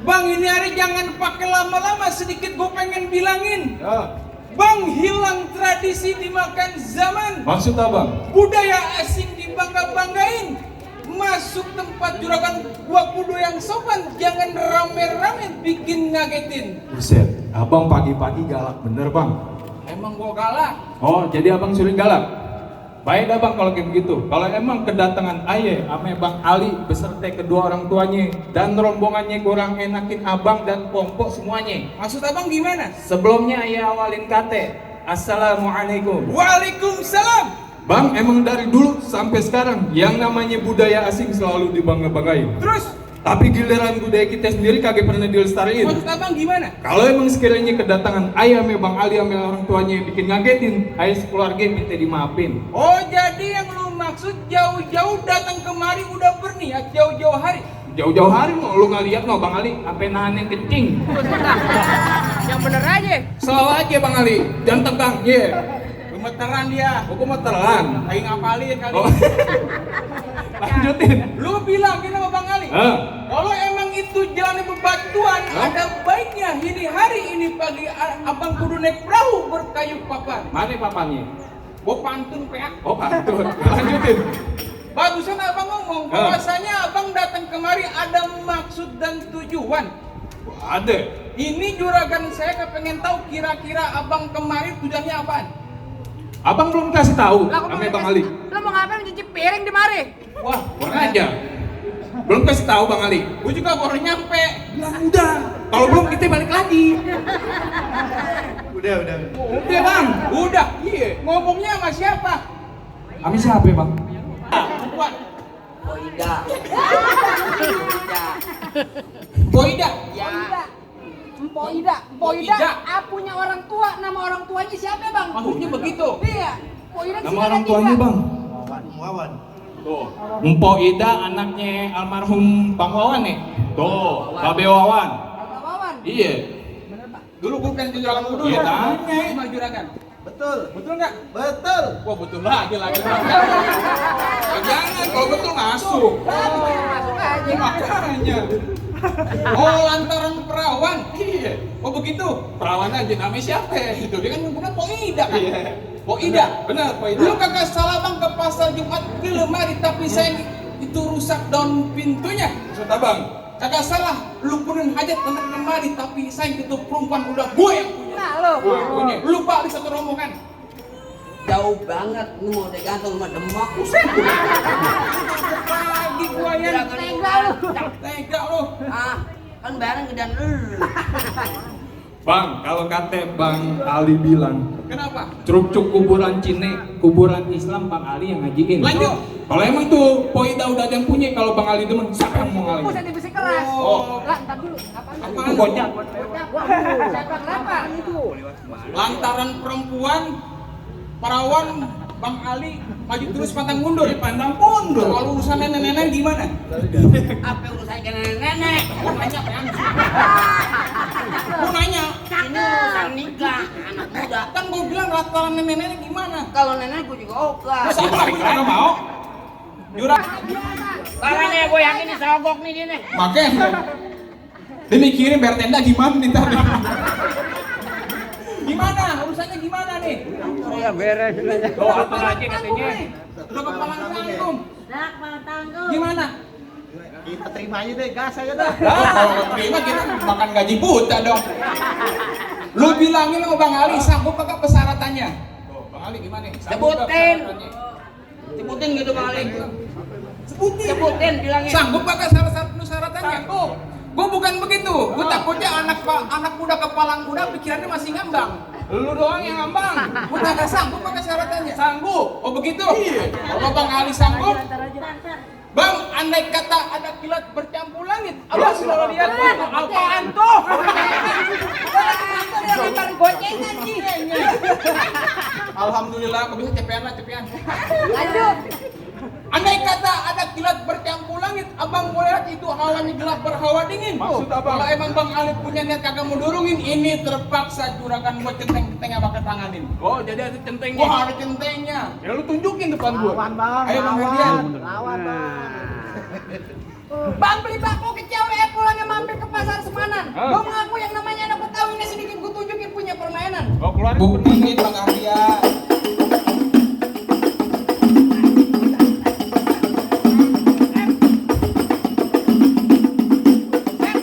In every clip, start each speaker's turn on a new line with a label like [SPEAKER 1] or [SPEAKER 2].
[SPEAKER 1] Bang, ini hari jangan pakai lama-lama, sedikit gue pengen bilangin.
[SPEAKER 2] Ya.
[SPEAKER 1] Bang, hilang tradisi dimakan zaman.
[SPEAKER 2] Maksud abang?
[SPEAKER 1] Budaya asing dibangga-banggain. Masuk tempat juragan gua kudu yang sopan, jangan rame-rame bikin ngagetin.
[SPEAKER 2] Buset, abang pagi-pagi galak bener bang.
[SPEAKER 1] Emang gua galak?
[SPEAKER 2] Oh, jadi abang sering galak? Baik dah bang kalau kayak begitu. Kalau emang kedatangan Aye ame Bang Ali beserta kedua orang tuanya dan rombongannya kurang enakin abang dan pompok semuanya.
[SPEAKER 1] Maksud abang gimana?
[SPEAKER 2] Sebelumnya Aye awalin kate. Assalamualaikum.
[SPEAKER 1] Waalaikumsalam.
[SPEAKER 2] Bang, emang dari dulu sampai sekarang yang namanya budaya asing selalu dibangga-banggain.
[SPEAKER 1] Terus?
[SPEAKER 2] Tapi giliran budaya kita sendiri kagak pernah dilestariin.
[SPEAKER 1] Maksud abang gimana?
[SPEAKER 2] Kalau emang sekiranya kedatangan Ayah ame Bang Ali ame orang tuanya bikin ngagetin, Ayah sekeluarga minta dimaafin.
[SPEAKER 1] Oh, jadi yang lu maksud jauh-jauh datang kemari udah berniat jauh-jauh hari?
[SPEAKER 2] Jauh-jauh hari mau lu ngeliat no Bang Ali sampai nahan yang kencing.
[SPEAKER 3] Yang bener aja.
[SPEAKER 2] Selalu aja Bang Ali, jangan tegang, ye.
[SPEAKER 1] Gemeteran dia.
[SPEAKER 2] Meteran.
[SPEAKER 1] Lagi ngapalin kali.
[SPEAKER 2] Oh. Lanjutin.
[SPEAKER 1] Lu bilang gini sama Bang Ali. Kalau emang itu jalan bebatuan, ada baiknya ini hari ini pagi abang kudu naik perahu berkayu papan.
[SPEAKER 2] Mana papannya?
[SPEAKER 1] Gua pantun peak.
[SPEAKER 2] Oh pantun. Lanjutin.
[SPEAKER 1] Bagusan abang ngomong, bahwasanya abang datang kemari ada maksud dan tujuan.
[SPEAKER 2] Ada.
[SPEAKER 1] Ini juragan saya kepengen tahu kira-kira abang kemari tujuannya apaan?
[SPEAKER 2] Abang belum kasih tahu
[SPEAKER 3] Lah,
[SPEAKER 2] ame Bang Ali.
[SPEAKER 3] Lo mau ngapain mencuci piring di mari?
[SPEAKER 1] Wah,
[SPEAKER 2] Kurang aja. Belum kasih tahu Bang Ali.
[SPEAKER 1] gua juga baru nyampe.
[SPEAKER 2] Udah. Kalau belum kita balik lagi.
[SPEAKER 4] Udah.
[SPEAKER 1] Udah bang, udah. Iya. Ngomongnya sama siapa?
[SPEAKER 2] Ami siapa Bang?
[SPEAKER 1] Buat
[SPEAKER 3] Boida.
[SPEAKER 1] Boida.
[SPEAKER 3] Ya.
[SPEAKER 5] Mpok Ida,
[SPEAKER 1] Mpok Ida.
[SPEAKER 5] punya orang tua, nama orang tuanya siapa bang?
[SPEAKER 1] Maksudnya begitu.
[SPEAKER 5] Iya, Mpok Ida
[SPEAKER 2] Nama orang tuanya Bang?
[SPEAKER 4] Wawan.
[SPEAKER 2] Tuh. Mpok Ida anaknya almarhum Bang Wawan nih. Tuh, Babe Wawan.
[SPEAKER 5] Bapak Wawan.
[SPEAKER 2] Iya.
[SPEAKER 5] Bener pak.
[SPEAKER 1] Dulu bukan juragan dulu.
[SPEAKER 2] Iya, tanya.
[SPEAKER 1] Cuma juragan.
[SPEAKER 4] Betul.
[SPEAKER 1] Betul nggak?
[SPEAKER 4] Betul.
[SPEAKER 1] Wah betul lagi. Jangan, kalau betul masuk.
[SPEAKER 5] Masuk aja.
[SPEAKER 1] Makanya. Oh lantaran perawan. Iya. Oh begitu. Perawan aja namanya siapa? Itu dia kan bukan Pok Ida kan.
[SPEAKER 2] Iya.
[SPEAKER 1] Pok Ida.
[SPEAKER 2] Benar, Pok Ida.
[SPEAKER 1] Lu kagak salah bang ke pasar Jumat di lemari tapi saya itu rusak daun pintunya.
[SPEAKER 2] Maksud abang?
[SPEAKER 1] Kagak salah, lu punin hajat anak lemari tapi saya itu perempuan udah gue yang punya.
[SPEAKER 5] Nah lo.
[SPEAKER 2] Gue punya.
[SPEAKER 1] Lu pak di satu rombongan.
[SPEAKER 3] Jauh banget, lu mau digantung sama Demak.
[SPEAKER 1] Lagi gua yang
[SPEAKER 5] Tega lu.
[SPEAKER 1] tega lu.
[SPEAKER 3] Ah, kan bareng gedean lu.
[SPEAKER 2] Bang, kalau kata Bang Ali bilang
[SPEAKER 1] Kenapa?
[SPEAKER 2] Truk-truk kuburan Cine, kuburan Islam Bang Ali yang ngajiin.
[SPEAKER 1] Lanjut.
[SPEAKER 2] Kalau emang tuh Pok Ida udah ada yang punya, kalau Bang Ali demen, siapa yang mau
[SPEAKER 5] Buset
[SPEAKER 2] ngalih?
[SPEAKER 5] di besi keras.
[SPEAKER 1] Oh.
[SPEAKER 5] Lah, ntar dulu. Apaan?
[SPEAKER 1] Apaan?
[SPEAKER 2] Itu bocah.
[SPEAKER 5] Siapa kenapa? Itu.
[SPEAKER 1] Lantaran perempuan perawan Bang Ali maju terus pantang mundur.
[SPEAKER 2] Pandang mundur.
[SPEAKER 1] Kalau urusan nenek-nenek gimana?
[SPEAKER 3] Apa urusan ke nenek?
[SPEAKER 1] Gua nanya kan. Gua nanya.
[SPEAKER 3] Ini urusan nikah, anak muda.
[SPEAKER 1] Kan gua bilang lantaran nenek-nenek gimana?
[SPEAKER 3] Kalau nenek gue juga oga.
[SPEAKER 1] Masa aku nggak mau? Jurang.
[SPEAKER 3] Makanya gue yakin nih sogok nih dia nih.
[SPEAKER 1] Makanya. Dia mikirin bayar tenda gimana nih ntar. Gimana? Urusannya gimana nih?
[SPEAKER 3] Ya beres aja.
[SPEAKER 2] Tuh, atur aja katanya.
[SPEAKER 1] Udah kepalang tanggung.
[SPEAKER 5] Nak, malah tanggung.
[SPEAKER 1] Gimana?
[SPEAKER 4] Kita terima aja deh, gas aja dah.
[SPEAKER 1] Kalau nggak terima kita makan gaji buta dong. Lu bilangin sama Bang Ali sanggup kagak persyaratannya? Tuh, Bang Ali gimana? Sanggup nggak
[SPEAKER 3] Sebutin.
[SPEAKER 1] persyaratannya?
[SPEAKER 3] Sebutin gitu Bang Ali.
[SPEAKER 1] Sebutin.
[SPEAKER 3] Sebutin bilangin.
[SPEAKER 1] Sanggup kagak salah satu persyaratannya? Sanggup. Gua bukan begitu. Gua takutnya anak muda kepalang kuda pikirannya masih ngambang. Lu doang yang ngambang. Gua kagak sanggup pakai syaratannya. Sanggup. Oh begitu? Iya. Kalau Bang Ali sanggup, Bang, andai kata ada kilat bercampur langit, abang sudah lihat tuh, apaan tuh? Alhamdulillah, aku bisa cepean.
[SPEAKER 5] Lanjut.
[SPEAKER 1] Andai kata ada kilat bercampur langit, abang boleh lihat itu hawanya gelap berhawa dingin.
[SPEAKER 2] Maksud abang?
[SPEAKER 1] Kalau emang Bang Ali punya niat kagak mau durungin, ini terpaksa juragan gua centeng-centengnya pakai tanganin.
[SPEAKER 2] Oh, jadi ada centengnya.
[SPEAKER 1] Wah, ada centengnya.
[SPEAKER 2] Ya lu tunjukin depan gua.
[SPEAKER 4] Bang.
[SPEAKER 1] Ayo Bang Ferdian.
[SPEAKER 4] Lawan, Bang.
[SPEAKER 5] Bang beli bakso ke cewek pulangnya mampir ke pasar. dasar semanan.
[SPEAKER 2] Ah.
[SPEAKER 5] Gua mengaku yang namanya anak Betawi ini sedikit gua tunjukin punya permainan.
[SPEAKER 2] Oh, keluarin
[SPEAKER 1] Buktiin Bang Arya.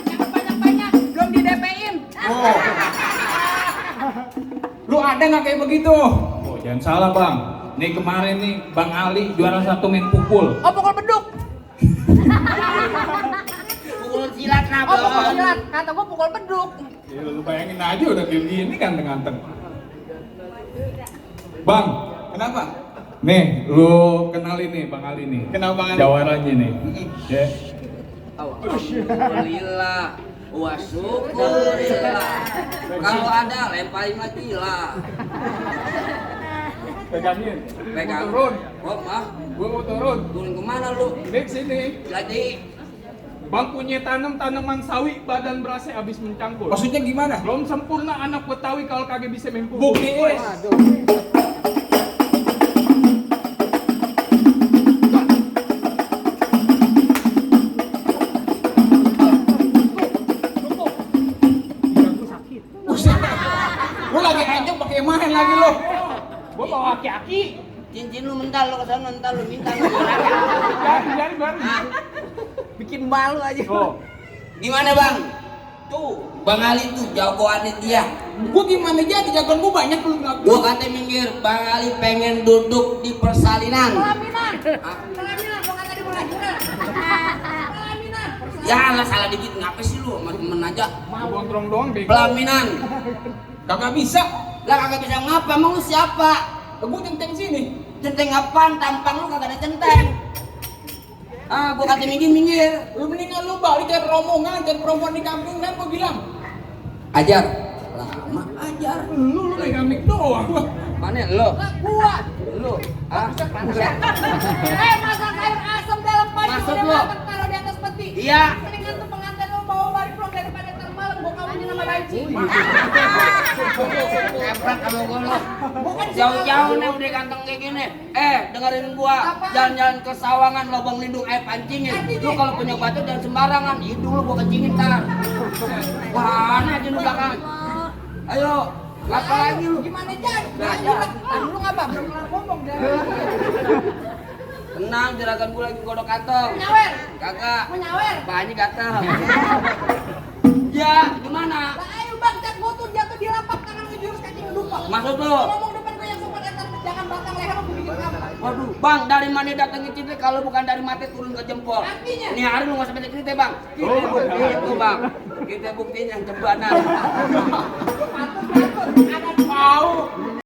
[SPEAKER 5] Jangan banyak-banyak, belum di DP-in.
[SPEAKER 1] Oh. Lu ada nggak kayak begitu?
[SPEAKER 2] Oh, jangan salah bang. Nih kemarin nih Bang Ali juara 1 main pukul.
[SPEAKER 5] Oh, pukul beduk.
[SPEAKER 3] Pukul silat lah,
[SPEAKER 5] Oh, pukul
[SPEAKER 3] Bang.
[SPEAKER 5] silat. Kata gua pukul beduk.
[SPEAKER 2] Ya, lu bayangin aja udah kayak gini ganteng-ganteng. Bang,
[SPEAKER 1] Kenapa?
[SPEAKER 2] nih lu kenalin nih Bang Ali nih.
[SPEAKER 1] Kenapa Bang Ali?
[SPEAKER 2] Jawarannya nih. Ya.
[SPEAKER 3] Alhamdulillah. Wa syukurillah. Kalau ada lemparin lagi lah.
[SPEAKER 2] Pegangin.
[SPEAKER 3] Pegang.
[SPEAKER 2] Gua turun.
[SPEAKER 3] Oh, mah.
[SPEAKER 2] Gua mau turun.
[SPEAKER 3] Turun kemana lu?
[SPEAKER 2] Nih sini.
[SPEAKER 3] Lagi.
[SPEAKER 2] Bang punya tanam tanaman sawi badan berasnya habis mencangkul.
[SPEAKER 1] Maksudnya gimana?
[SPEAKER 2] Belum sempurna anak Betawi kalau kagak bisa main pukul.
[SPEAKER 1] Buktiin. Buset. Lu lagi aja pakai main lagi lo.
[SPEAKER 2] Gua bawa aki-aki.
[SPEAKER 3] Cincin lu mental lu ke sana, entar lu minta lu.
[SPEAKER 2] Jangan bang.
[SPEAKER 3] Bikin malu aja.
[SPEAKER 2] Oh.
[SPEAKER 3] Gimana, Bang? Tuh, Bang Ali tuh jagoannya dia.
[SPEAKER 1] Gua gimana jadi jagoan gua banyak lu nggak
[SPEAKER 3] Gua kata minggir, Bang Ali pengen duduk di persalinan.
[SPEAKER 5] Pelaminan. Pelaminan, gua kata di pelaminan. Pelaminan.
[SPEAKER 3] Ya lah salah dikit, ngapa sih lu sama temen aja?
[SPEAKER 2] Mau gondrong doang bego.
[SPEAKER 3] Pelaminan.
[SPEAKER 1] Kagak bisa.
[SPEAKER 3] Lah kagak bisa ngapa, emang lu siapa?
[SPEAKER 1] Gua centeng sini.
[SPEAKER 3] Centeng apaan? Tampang lu kagak ada centeng. Ah, gua kata minggir.
[SPEAKER 1] Lu mendingan lu balik cari rombongan, cari perempuan di kampung kan gua bilang.
[SPEAKER 3] Ajar. Lama ajar.
[SPEAKER 2] Lu megang mic doang.
[SPEAKER 3] Mana lo?
[SPEAKER 5] Lah, gua.
[SPEAKER 3] Lu. Ah,
[SPEAKER 5] Masak air asam dalam padi
[SPEAKER 3] Maksud
[SPEAKER 5] udah
[SPEAKER 3] lu?
[SPEAKER 5] matang taruh di atas peti.
[SPEAKER 3] Iya.
[SPEAKER 5] Mendingan tuh pengantin lu bawa balik pulang daripada ntar malam gua kawinin sama Daichi.
[SPEAKER 3] Keprak sama gua lo.
[SPEAKER 5] Bukan
[SPEAKER 3] Jauh-jauh nih udah ganteng kayak gini. Dengerin gua.
[SPEAKER 5] Apaan?
[SPEAKER 3] Jalan-jalan ke Sawangan lubang lindung air pancingin. Lu kalau punya batu jangan sembarangan. Hidung lu gua kencingin tar. Mana aja lu belakang. Ayo, apa lagi lu?
[SPEAKER 5] Gimana jadi?
[SPEAKER 3] Nah,
[SPEAKER 5] Lu ngapa? Belum kelar ngomong dah.
[SPEAKER 3] Tenang, juragan gua lagi godok kantong.
[SPEAKER 5] Menyawer.
[SPEAKER 3] Kagak.
[SPEAKER 5] Menyawer.
[SPEAKER 3] Banyak gatal. Ya, gimana?
[SPEAKER 5] Lah ayo bang, cat gua tuh jatuh di lapak tangan ke jurus kaki ngedupak.
[SPEAKER 3] Maksud lu?
[SPEAKER 5] Ngomong depan gua yang sopan entar jangan batang leher lu bikin apa?
[SPEAKER 3] Waduh, Bang, dari mana datangin cerita kalau bukan dari mati turun ke jempol?
[SPEAKER 5] Artinya?
[SPEAKER 3] Nih hari lu nggak usah baca cerita, Bang. Kita buktiin itu, Bang. Kita buktiin yang cebanan.
[SPEAKER 5] Patut, ada
[SPEAKER 1] Mau